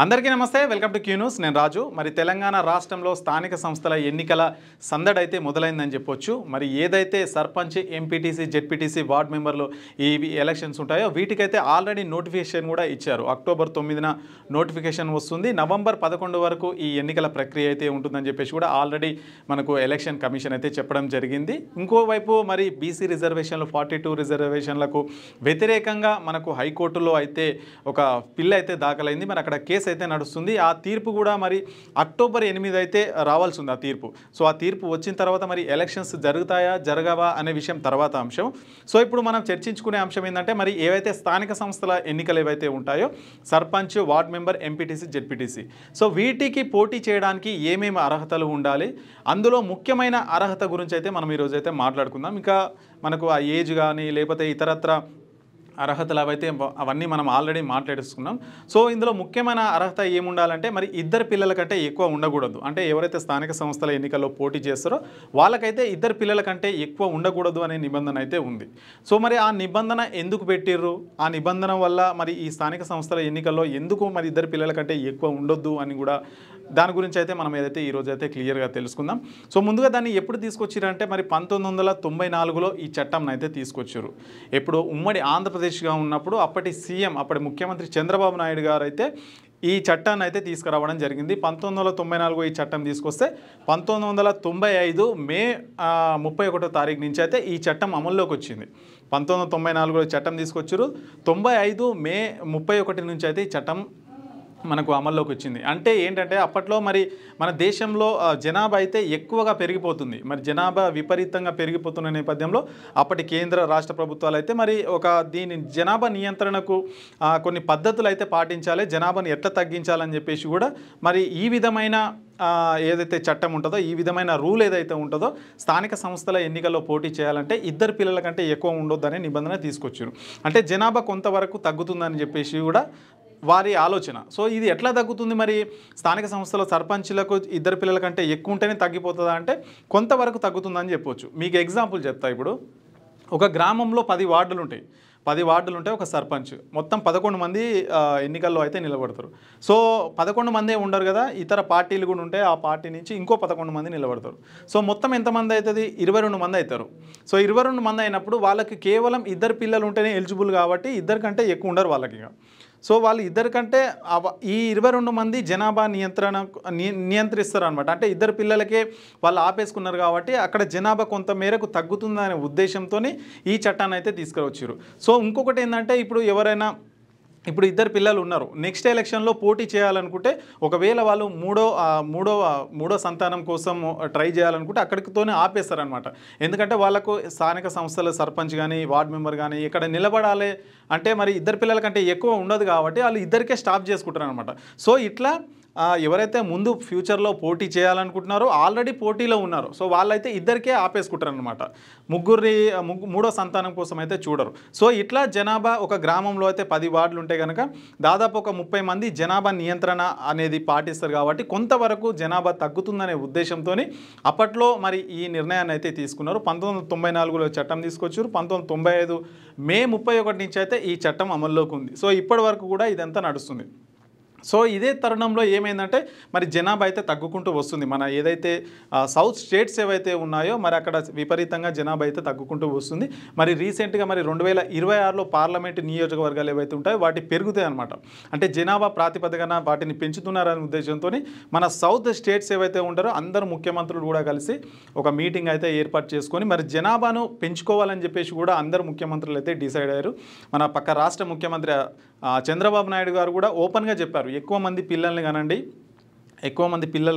అందరికీ నమస్తే welcome to Q news నేను రాజు మరి తెలంగాణ రాష్ట్రంలో స్థానిక సంస్థల ఎన్నికల సందడి అయితే మొదలైందని చెప్పొచ్చు మరి ఏదైతే సర్పంచ్ ఎంపీటీసీ జెడ్పీటీసీ వార్డ్ మెంబర్లు ఈ ఎలక్షన్స్ ఉంటాయో వీటికైతే ఆల్రెడీ నోటిఫికేషన్ కూడా ఇచ్చారు అక్టోబర్ 9న నోటిఫికేషన్ వస్తుంది నవంబర్ 11 వరకు ఈ ఎన్నికల ప్రక్రియ అయితే ఉంటుందని చెప్పేసి కూడా ఆల్రెడీ మనకు ఎలక్షన్ కమిషన్ అయితే చెప్పడం జరిగింది ఇంకోవైపు మరి బీసీ రిజర్వేషన్లు 42 రిజర్వేషన్లకు వ్యతిరేకంగా మనకు హైకోర్టులో అయితే ఒక పిల్ అయితే దాఖలైంది మరి అక్కడ కేసు అయితే నడుస్తుంది ఆ తీర్పు కూడా మరి అక్టోబర్ 8 అయితే రావాల్సి ఉంది ఆ తీర్పు సో ఆ తీర్పు వచ్చిన తర్వాత మరి ఎలక్షన్స్ జరుగుతాయా జరగవా అనే విషయం తర్వాత అంశం సో ఇప్పుడు మనం చర్చించుకునే అంశం ఏంటంటే మరి ఏవైతే స్థానిక సంస్థల ఎన్నికలు ఏవైతే ఉంటాయో sarpanch ward member MPTC ZPTC so వీటికి పోటీ చేయడానికి ఏమేమి అర్హతలు ఉండాలి అందులో ముఖ్యమైన అర్హత గురించి అయితే మనం ఈరోజు అయితే మాట్లాడుకుందాం ఇంకా మనకు ఆ ఏజ్ కానీ లేకపోతే ఇతరత్ర అర్హతలు అవైతే అవన్నీ మనం ఆల్రెడీ మాట్లాడేసుకున్నాం సో ఇందులో ముఖ్యమైన అర్హత ఏముండాలంటే మరి ఇద్దరు పిల్లల కంటే ఎక్కువ ఉండకూడదు అంటే ఎవరైతే స్థానిక సంస్థల ఎన్నికల్లో పోటీ చేస్తారో వాళ్ళకైతే ఇద్దరు పిల్లల కంటే ఎక్కువ ఉండకూడదు అనే నిబంధన అయితే ఉంది సో మరి ఆ నిబంధన ఎందుకు పెట్టిర్రు ఆ నిబంధన వల్ల మరి ఈ స్థానిక సంస్థల ఎన్నికల్లో ఎందుకు మరి ఇద్దరు పిల్లల కంటే ఎక్కువ ఉండొద్దు అని కూడా దాని గురించి అయితే మనం ఏదైతే ఈరోజు అయితే క్లియర్గా తెలుసుకుందాం సో ముందుగా దాన్ని ఎప్పుడు తీసుకొచ్చారంటే మరి 1994లో ఈ చట్టంని అయితే తీసుకొచ్చారు ఎప్పుడు ఉమ్మడి ఆంధ్రప్రదేశ్గా ఉన్నప్పుడు అప్పటి సీఎం అప్పటి ముఖ్యమంత్రి చంద్రబాబు నాయుడు గారు అయితే ఈ చట్టాన్ని అయితే తీసుకురావడం జరిగింది 1994 ఈ చట్టం తీసుకొస్తే 1995 మే 31వ తారీఖు నుంచి అయితే ఈ చట్టం అమల్లోకి వచ్చింది 1994లో చట్టం తీసుకొచ్చారు 95 మే 31 నుంచి అయితే ఈ చట్టం మనకు అమల్లోకి వచ్చింది అంటే ఏంటంటే అప్పట్లో మరి మన దేశంలో జనాభా అయితే ఎక్కువగా పెరిగిపోతుంది మరి జనాభా విపరీతంగా పెరిగిపోతున్న నేపథ్యంలో అప్పటి కేంద్ర రాష్ట్ర ప్రభుత్వాలు అయితే మరి ఒక దీని జనాభా నియంత్రణకు కొన్ని పద్ధతులు అయితే పాటించాలి జనాభాను ఎట్లా తగ్గించాలని చెప్పేసి కూడా మరి ఈ విధమైన ఏదైతే చట్టం ఉంటుందో ఈ విధమైన రూల్ ఏదైతే ఉంటుందో స్థానిక సంస్థల ఎన్నికల్లో పోటీ చేయాలంటే ఇద్దరు పిల్లల కంటే ఎక్కువ ఉండొద్దనే నిబంధన తీసుకొచ్చారు అంటే జనాభా కొంతవరకు తగ్గుతుందని చెప్పేసి కూడా వారి ఆలోచన సో ఇది ఎట్లా తగ్గుతుంది మరి స్థానిక సంస్థల సర్పంచ్లకు ఇద్దరు పిల్లల కంటే ఎక్కువ ఉంటేనే తగ్గిపోతుందా అంటే కొంతవరకు తగ్గుతుందని చెప్పొచ్చు మీకు ఎగ్జాంపుల్ చెప్తా ఇప్పుడు ఒక గ్రామంలో 10 వార్డులు ఉంటాయి 10 వార్డులు ఉంటే ఒక సర్పంచ్ మొత్తం 11 మంది ఎన్నికల్లో అయితే నిలబడతారు సో 11 మందే ఉండరు కదా ఇతర పార్టీలు కూడా ఉంటే ఆ పార్టీ నుంచి ఇంకో 11 మంది నిలబడతారు సో మొత్తం ఎంతమంది అవుతుంది 22 మంది అవుతారు సో 22 మంది అయినప్పుడు వాళ్ళకి కేవలం ఇద్దరు పిల్లలు ఉంటేనే ఎలిజిబుల్ కాబట్టి ఇద్దరు కంటే ఎక్కువ ఉండరు వాళ్ళకి సో వాళ్ళు ఇద్దరికంటే ఈ 22 మంది జనాభా నియంత్రిస్తారు అనమాట అంటే ఇద్దరు పిల్లలకే వాళ్ళు ఆపేసుకున్నారు కాబట్టి అక్కడ జనాభా కొంత మేరకు తగ్గుతుందనే ఉద్దేశంతో ఈ చట్టాన్ని అయితే తీసుకువచ్చారు సో ఇంకొకటి ఏంటంటే ఇప్పుడు ఎవరైనా ఇప్పుడు ఇద్దరు పిల్లలు ఉన్నారు నెక్స్ట్ ఎలక్షన్లో పోటీ చేయాలనుకుంటే ఒకవేళ వాళ్ళు మూడో సంతానం కోసం ట్రై చేయాలనుకుంటే అక్కడితోనే ఆపేస్తారనమాట ఎందుకంటే వాళ్ళకు స్థానిక సంస్థల సర్పంచ్ కానీ వార్డ్ మెంబర్ కానీ ఇక్కడ నిలబడాలి అంటే మరి ఇద్దరు పిల్లల కంటే ఎక్కువ ఉండదు కాబట్టి వాళ్ళు ఇద్దరికే స్టాప్ చేసుకుంటారు అనమాట సో ఇట్లా ఎవరైతే ముందు ఫ్యూచర్లో పోటీ చేయాలనుకుంటున్నారో ఆల్రెడీ పోటీలో ఉన్నారు సో వాళ్ళైతే ఇద్దరికే ఆపేసుకుంటారు అనమాట మూడో సంతానం కోసం అయితే చూడరు సో ఇట్లా జనాభా ఒక గ్రామంలో అయితే 10 వార్డులు ఉంటే కనుక దాదాపు ఒక 30 మంది జనాభా నియంత్రణ అనేది పాటిస్తారు కాబట్టి కొంతవరకు జనాభా తగ్గుతుందనే ఉద్దేశంతో అప్పట్లో మరి ఈ నిర్ణయాన్ని అయితే తీసుకున్నారు 1994లో చట్టం తీసుకొచ్చారు 1995 మే 31 నుంచి అయితే ఈ చట్టం అమల్లోకి ఉంది సో ఇప్పటి వరకు కూడా ఇదంతా నడుస్తుంది సో ఇదే తరుణంలో ఏమైందంటే మరి జనాభా అయితే తగ్గుకుంటూ వస్తుంది మన ఏదైతే సౌత్ స్టేట్స్ ఏవైతే ఉన్నాయో మరి అక్కడ విపరీతంగా జనాభా అయితే తగ్గుకుంటూ వస్తుంది మరి రీసెంట్గా మరి 2026లో పార్లమెంటు నియోజకవర్గాలు ఏవైతే ఉంటాయో వాటి పెరుగుతాయి అనమాట అంటే జనాభా ప్రాతిపదికన వాటిని పెంచుతున్నారనే ఉద్దేశంతో మన సౌత్ స్టేట్స్ ఏవైతే ఉంటారో అందరు ముఖ్యమంత్రులు కూడా కలిసి ఒక మీటింగ్ అయితే ఏర్పాటు చేసుకొని మరి జనాభాను పెంచుకోవాలని చెప్పేసి కూడా అందరు ముఖ్యమంత్రులు అయితే డిసైడ్ అయ్యారు మన పక్క రాష్ట్ర ముఖ్యమంత్రి చంద్రబాబు నాయుడు గారు కూడా ఓపెన్గా చెప్పారు ఎక్కువ మంది పిల్లల్ని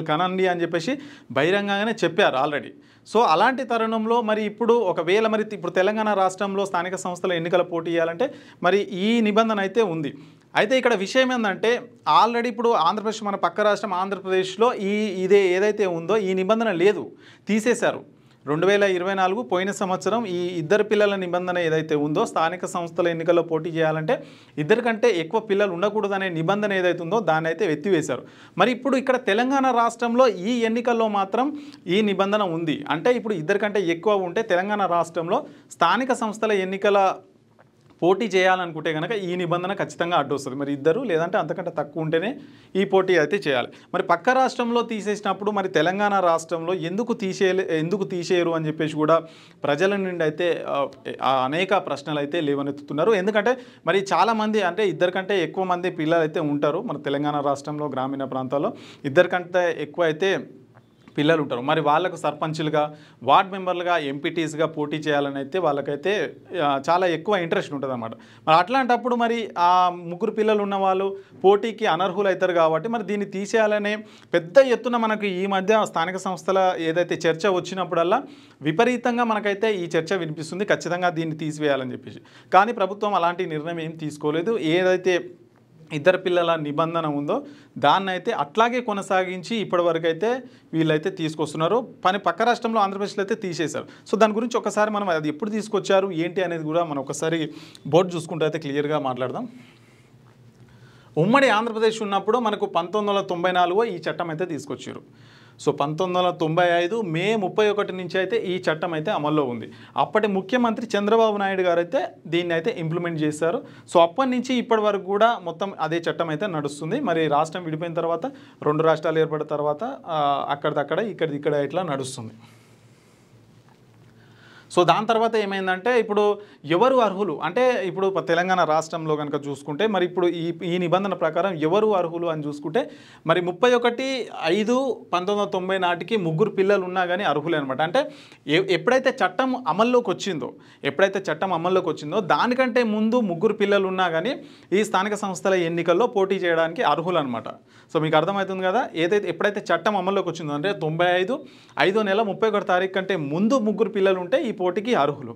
కనండి అని చెప్పేసి బహిరంగంగానే చెప్పారు ఆల్రెడీ సో అలాంటి తరుణంలో మరి ఇప్పుడు ఒకవేళ మరి ఇప్పుడు తెలంగాణ రాష్ట్రంలో స్థానిక సంస్థల ఎన్నికల పోటీ చేయాలంటే మరి ఈ నిబంధన అయితే ఉంది అయితే ఇక్కడ విషయం ఏంటంటే ఆల్రెడీ ఇప్పుడు ఆంధ్రప్రదేశ్ మన పక్క రాష్ట్రం ఆంధ్రప్రదేశ్లో ఇదే ఏదైతే ఉందో ఈ నిబంధన లేదు తీసేశారు 2024 పోయిన సంవత్సరం ఈ ఇద్దరు పిల్లల నిబంధన ఏదైతే ఉందో స్థానిక సంస్థల ఎన్నికల్లో పోటీ చేయాలంటే ఇద్దరికంటే ఎక్కువ పిల్లలు ఉండకూడదనే నిబంధన ఏదైతే ఉందో దాన్ని అయితే ఎత్తివేశారు మరి ఇప్పుడు ఇక్కడ తెలంగాణ రాష్ట్రంలో ఈ ఎన్నికల్లో మాత్రం ఈ నిబంధన ఉంది అంటే ఇప్పుడు ఇద్దరికంటే ఎక్కువ ఉంటే తెలంగాణ రాష్ట్రంలో స్థానిక సంస్థల ఎన్నికల పోటీ చేయాలనుకుంటే కనుక ఈ నిబంధన ఖచ్చితంగా అడ్డొస్తుంది. మరి ఇద్దరు లేదంటే అంతకంటే తక్కువ ఉంటేనే ఈ పోటీ అయితే చేయాలి. మరి పక్క రాష్ట్రంలో తీసేసినప్పుడు మరి తెలంగాణ రాష్ట్రంలో ఎందుకు తీసేయరు అని చెప్పేసి కూడా ప్రజల నుండి అయితే అనేక ప్రశ్నలు అయితే లేవనెత్తుతున్నారు. ఎందుకంటే మరి చాలామంది అంటే ఇద్దరికంటే ఎక్కువ మంది పిల్లలు అయితే ఉంటారు మన తెలంగాణ రాష్ట్రంలో గ్రామీణ ప్రాంతాల్లో. ఇద్దరికంటే ఎక్కువ అయితే పిల్లలు ఉంటారు. మరి వాళ్ళకు సర్పంచులుగా, వార్డ్ మెంబర్లుగా, ఎంపీటీస్గా పోటీ చేయాలని అయితే వాళ్ళకైతే చాలా ఎక్కువ ఇంట్రెస్ట్ ఉంటుంది అన్నమాట. మరి అట్లాంటప్పుడు మరి ఆ ముగ్గురు పిల్లలు ఉన్న వాళ్ళు పోటీకి అనర్హులు అవుతారు కాబట్టి మరి దీన్ని తీసేయాలనే పెద్ద ఎత్తున మనకు ఈ మధ్య స్థానిక సంస్థల ఏదైతే చర్చ వచ్చినప్పుడల్లా విపరీతంగా మనకైతే ఈ చర్చ వినిపిస్తుంది, ఖచ్చితంగా దీన్ని తీసివేయాలని చెప్పేసి. కానీ ప్రభుత్వం అలాంటి నిర్ణయం ఏం తీసుకోలేదు. ఏదైతే ఇద్దరు పిల్లల నిబంధన ఉందో దాన్ని అయితే అట్లాగే కొనసాగించి ఇప్పటివరకు అయితే వీళ్ళైతే తీసుకొస్తున్నారు. పక్క రాష్ట్రంలో ఆంధ్రప్రదేశ్లో అయితే తీసేశారు. సో దాని గురించి ఒకసారి మనం అది ఎప్పుడు తీసుకొచ్చారు ఏంటి అనేది కూడా మనం ఒకసారి బోర్డు చూసుకుంటే అయితే క్లియర్గా మాట్లాడదాం. ఉమ్మడి ఆంధ్రప్రదేశ్ ఉన్నప్పుడు మనకు 1994 ఈ చట్టం అయితే తీసుకొచ్చారు. సో 1995 మే 31 నుంచి అయితే ఈ చట్టం అయితే అమల్లో ఉంది. అప్పటి ముఖ్యమంత్రి చంద్రబాబు నాయుడు గారు అయితే దీన్ని అయితే ఇంప్లిమెంట్ చేశారు. సో అప్పటి నుంచి ఇప్పటి వరకు కూడా మొత్తం అదే చట్టం అయితే నడుస్తుంది. మరి రాష్ట్రం విడిపోయిన తర్వాత 2 రాష్ట్రాలు ఏర్పడిన తర్వాత అక్కడిదక్కడ ఇక్కడ ఇట్లా నడుస్తుంది. సో దాని తర్వాత ఏమైందంటే ఇప్పుడు ఎవరు అర్హులు అంటే ఇప్పుడు తెలంగాణ రాష్ట్రంలో కనుక చూసుకుంటే మరి ఇప్పుడు ఈ నిబంధన ప్రకారం ఎవరు అర్హులు అని చూసుకుంటే మరి 31/5/1990 నాటికి ముగ్గురు పిల్లలు ఉన్నా కానీ అర్హులే అనమాట. అంటే ఎప్పుడైతే చట్టం అమల్లోకి వచ్చిందో దానికంటే ముందు ముగ్గురు పిల్లలు ఉన్నా కానీ ఈ స్థానిక సంస్థల ఎన్నికల్లో పోటీ చేయడానికి అర్హులు అనమాట. సో మీకు అర్థమవుతుంది కదా, ఎప్పుడైతే చట్టం అమల్లోకి వచ్చిందో అంటే 95/5 నెల 31 తారీఖు కంటే ముందు ముగ్గురు పిల్లలు ఉంటే ఈ పోటీకి అర్హులు.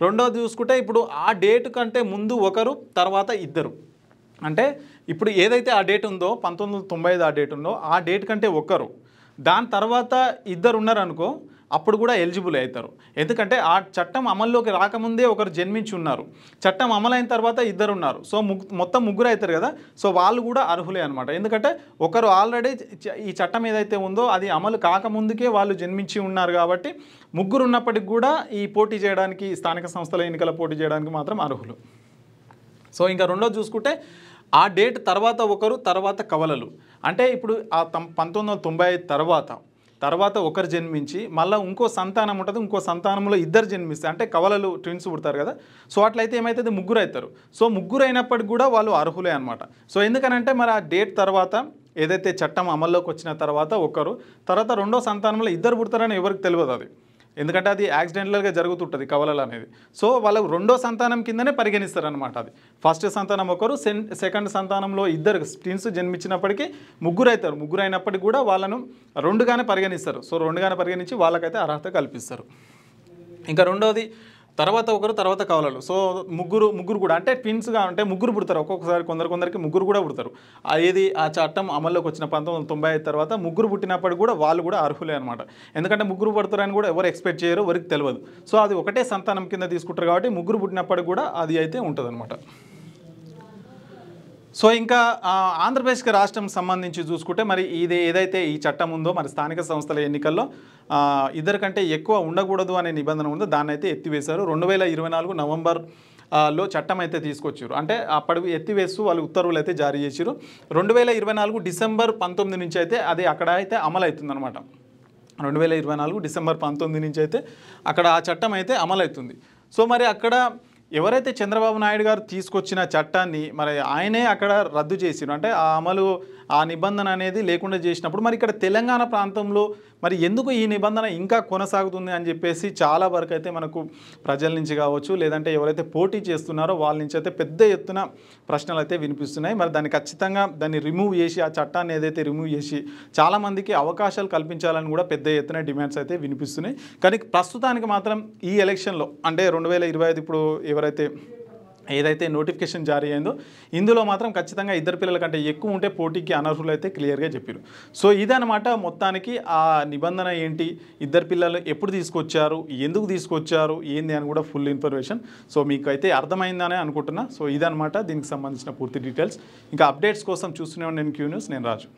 రెండోది చూసుకుంటే ఇప్పుడు ఆ డేట్ కంటే ముందు ఒకరు తర్వాత ఇద్దరు, అంటే ఇప్పుడు ఏదైతే ఆ డేట్ ఉందో 1995 ఆ డేట్ ఉందో ఆ డేట్ కంటే ఒకరు దాని తర్వాత ఇద్దరు ఉన్నారనుకో అప్పుడు కూడా ఎలిజిబుల్ అవుతారు. ఎందుకంటే ఆ చట్టం అమల్లోకి రాకముందే ఒకరు జన్మించి ఉన్నారు, చట్టం అమలైన తర్వాత ఇద్దరు ఉన్నారు. సో మొత్తం ముగ్గురు అవుతారు కదా, సో వాళ్ళు కూడా అర్హులే అనమాట. ఎందుకంటే ఒకరు ఆల్రెడీ ఈ చట్టం ఏదైతే ఉందో అది అమలు కాకముందుకే వాళ్ళు జన్మించి ఉన్నారు కాబట్టి ముగ్గురు ఉన్నప్పటికి కూడా ఈ పోటీ చేయడానికి స్థానిక సంస్థల ఎన్నికల పోటీ చేయడానికి మాత్రం అర్హులు. సో ఇంకా రెండోది చూసుకుంటే ఆ డేట్ తర్వాత ఒకరు తర్వాత కవలలు, అంటే ఇప్పుడు ఆ 1995 తర్వాత ఒకరు జన్మించి మళ్ళీ ఇంకో సంతానం ఉంటుంది, ఇంకో సంతానంలో ఇద్దరు జన్మిస్తారు, అంటే కవలలు ట్విన్స్ పుడతారు కదా. సో అట్లయితే ఏమవుతుంది, ముగ్గురు అవుతారు. సో ముగ్గురు అయినప్పటికి కూడా వాళ్ళు అర్హులే అనమాట. సో ఎందుకనంటే మరి ఆ డేట్ తర్వాత ఏదైతే చట్టం అమల్లోకి వచ్చిన తర్వాత ఒకరు తర్వాత రెండో సంతానంలో ఇద్దరు పుడతారని ఎవరికి తెలియదు అది, ఎందుకంటే అది యాక్సిడెంటల్గా జరుగుతుంటుంది కవలలు అనేది. సో వాళ్ళకు రెండో సంతానం కిందనే పరిగణిస్తారు అనమాట. అది ఫస్ట్ సంతానం ఒకరు, సెకండ్ సంతానంలో ఇద్దరు ట్విన్స్ జన్మించినప్పటికీ ముగ్గురు అవుతారు. ముగ్గురు అయినప్పటికీ కూడా వాళ్ళను రెండుగానే పరిగణిస్తారు. సో రెండుగానే పరిగణించి వాళ్ళకైతే అర్హత కల్పిస్తారు. ఇంకా రెండోది తర్వాత ఒకరు తర్వాత కవలలు. సో ముగ్గురు కూడా అంటే ట్విన్స్గా అంటే ముగ్గురు పుడతారు. ఒక్కొక్కసారి కొందరికి ముగ్గురు కూడా పుడతారు. ఏది ఆ చట్టం అమల్లోకి వచ్చిన 1995 తర్వాత ముగ్గురు పుట్టినప్పటికి కూడా వాళ్ళు కూడా అర్హులే అనమాట. ఎందుకంటే ముగ్గురు పుడతారని కూడా ఎవరు ఎక్స్పెక్ట్ చేయరు, ఎవరికి తెలియదు. సో అది ఒకటే సంతానం కింద తీసుకుంటారు కాబట్టి ముగ్గురు పుట్టినప్పటికి కూడా అది అయితే ఉంటుంది అనమాట. సో ఇంకా ఆంధ్రప్రదేశ్కి రాష్ట్రం సంబంధించి చూసుకుంటే మరి ఇది ఏదైతే ఈ చట్టం ఉందో మరి స్థానిక సంస్థల ఎన్నికల్లో ఇద్దరు కంటే ఎక్కువ ఉండకూడదు అనే నిబంధన ఉందో దాన్ని అయితే ఎత్తివేశారు. 2024 నవంబర్లో చట్టం అయితే తీసుకొచ్చారు. అంటే అప్పటి ఎత్తివేస్తూ వాళ్ళు ఉత్తర్వులు అయితే జారీ చేశారు. 2024 డిసెంబర్ 19 నుంచి అయితే అది అక్కడ అయితే అమలు అవుతుందన్నమాట. 2024 డిసెంబర్ 19 నుంచి అయితే అక్కడ ఆ చట్టం అయితే అమలవుతుంది. సో మరి అక్కడ ఎవరైతే చంద్రబాబు నాయుడు గారు తీసుకొచ్చిన చట్టాన్ని మరి ఆయనే అక్కడ రద్దు చేసిరు, అంటే ఆ అమలు ఆ నిబంధన అనేది లేకుండా చేసినప్పుడు మరి ఇక్కడ తెలంగాణ ప్రాంతంలో మరి ఎందుకు ఈ నిబంధన ఇంకా కొనసాగుతుంది అని చెప్పేసి చాలా వరకు అయితే మనకు ప్రజల నుంచి కావచ్చు లేదంటే ఎవరైతే పోటీ చేస్తున్నారో వాళ్ళ నుంచి అయితే పెద్ద ఎత్తున ప్రశ్నలు అయితే వినిపిస్తున్నాయి. మరి దాన్ని ఖచ్చితంగా దాన్ని రిమూవ్ చేసి ఆ చట్టాన్ని ఏదైతే రిమూవ్ చేసి చాలామందికి అవకాశాలు కల్పించాలని కూడా పెద్ద ఎత్తున డిమాండ్స్ అయితే వినిపిస్తున్నాయి. కానీ ప్రస్తుతానికి మాత్రం ఈ ఎలక్షన్లో అంటే 2025 ఇప్పుడు ఎవరైతే ఏదైతే నోటిఫికేషన్ జారీ అయిందో ఇందులో మాత్రం ఖచ్చితంగా ఇద్దరు పిల్లల కంటే ఎక్కువ ఉంటే పోటీకి అనర్హులు అయితే క్లియర్గా చెప్పారు. సో ఇదనమాట మొత్తానికి ఆ నిబంధన ఏంటి, ఇద్దరు పిల్లలు ఎప్పుడు తీసుకొచ్చారు, ఎందుకు తీసుకొచ్చారు, ఏంది అని కూడా ఫుల్ ఇన్ఫర్మేషన్. సో మీకు అయితే అర్థమైందని అనుకుంటున్నా. సో ఇదనమాట దీనికి సంబంధించిన పూర్తి డీటెయిల్స్. ఇంకా అప్డేట్స్ కోసం చూస్తూనే నేను క్యూ న్యూస్, నేను రాజు.